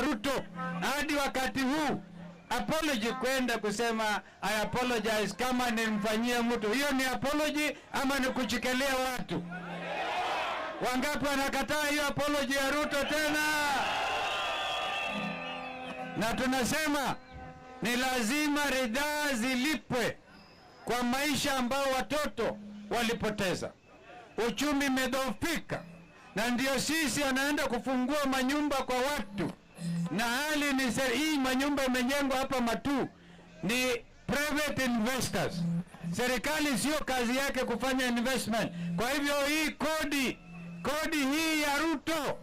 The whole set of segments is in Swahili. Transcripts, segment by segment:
Ruto hadi wakati huu apology kwenda kusema I apologize kama nimfanyia mtu. Hiyo ni apology ama ni kuchikelia watu? Wangapi wanakataa hiyo apology ya Ruto tena? Na tunasema ni lazima ridhaa zilipwe kwa maisha ambao watoto walipoteza. Uchumi umedhoofika, na ndio sisi anaenda kufungua manyumba kwa watu, na hali ni hii manyumba imejengwa hapa Matu ni private investors. Serikali sio kazi yake kufanya investment. Kwa hivyo hii kodi hii ya Ruto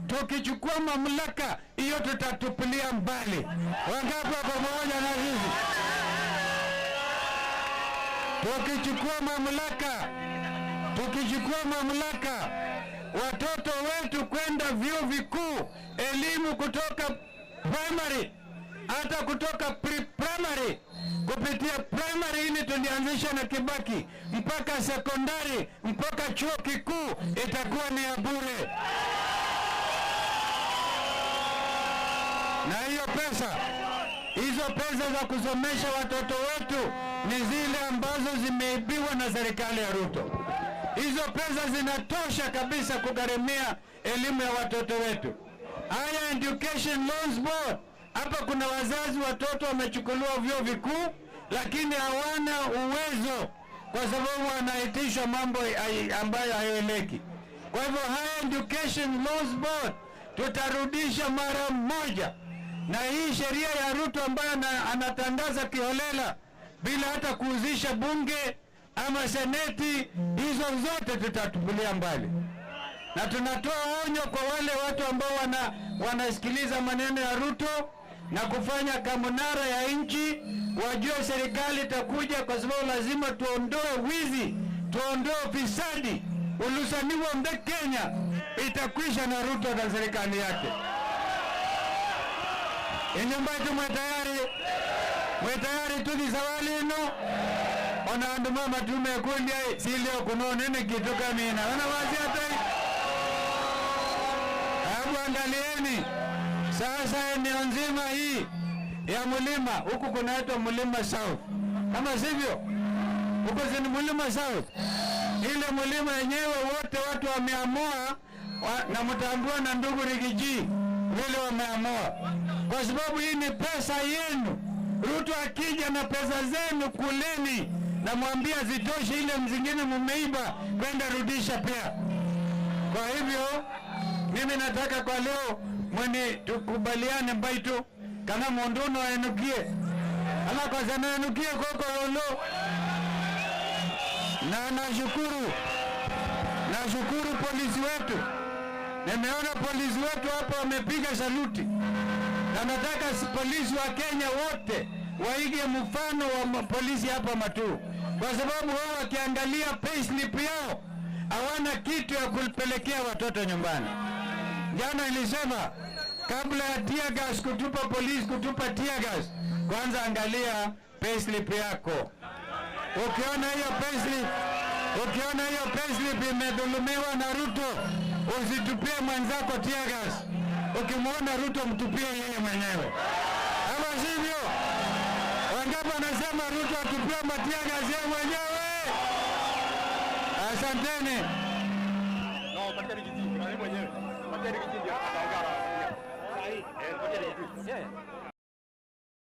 tukichukua mamlaka hiyo tutatupilia mbali. Wangapi pamoja na hivi? Tukichukua mamlaka watoto wetu kwenda vyuo vikuu, elimu kutoka primary hata kutoka pre-primary kupitia primary ini tulianzisha na Kibaki mpaka sekondari mpaka chuo kikuu itakuwa ni ya bure. Na hizo pesa za kusomesha watoto wetu ni zile ambazo zimeibiwa na serikali ya Ruto. Hizo pesa zinatosha kabisa kugharamia elimu ya watoto wetu. Haya Education Loans Board, hapa kuna wazazi watoto wamechukuliwa vyuo vikuu lakini hawana uwezo kwa sababu wanaitishwa mambo ambayo hayaeleki. Kwa hivyo haya Education Loans Board tutarudisha mara moja, na hii sheria ya Ruto ambayo anatangaza kiholela bila hata kuuzisha bunge ama seneti, hizo zote tutatupilia mbali. Na tunatoa onyo kwa wale watu ambao wanasikiliza maneno ya Ruto na kufanya kamunara ya nchi, wajue serikali itakuja, kwa sababu lazima tuondoe wizi, tuondoe fisadi. Ulusaniwa mbe Kenya itakwisha na Ruto na serikali yake. Inyambaitu mwetayari tudisawali ino ona anduma matume kundi silio kunonene kituka mina wana wazi hata hebu angalieni sasa eneo nzima hii ya mlima huku kunaitwa Mlima South, kama sivyo huko zini Mlima South. Ile mlima yenyewe wote watu wameamua na mtambua na ndugu Rigiji vile wameamua, kwa sababu hii ni pesa yenu. Ruto akija na pesa zenu kuleni, na mwambia zitoshe, ile mzingine mumeiba kwenda rudisha pia. Kwa hivyo mimi nataka kwa leo mwene tukubaliane mbaitu kana mondono aenukie ala kwa sana aenukie koko lolo. Na nashukuru polisi wetu. Nimeona polisi wetu hapa wamepiga saluti, na nataka polisi wa Kenya wote waige mfano wa polisi hapa Matu, kwa sababu wao wakiangalia payslip yao hawana kitu ya kupelekea watoto nyumbani. Jana ilisema kabla ya tear gas kutupa polisi kutupa tear gas, kwanza angalia payslip yako. Ukiona hiyo payslip imedhulumiwa na Ruto, usitupie mwenzako tear gas. Ukimwona Ruto mtupie yeye mwenyewe, ama sivyo? Wangapi wanasema Ruto atupie tear gas yeye mwenyewe? Asanteni. No, pateri kijiji, mwenyewe. Pateri kijiji ataongea. Sahi, pateri kijiji.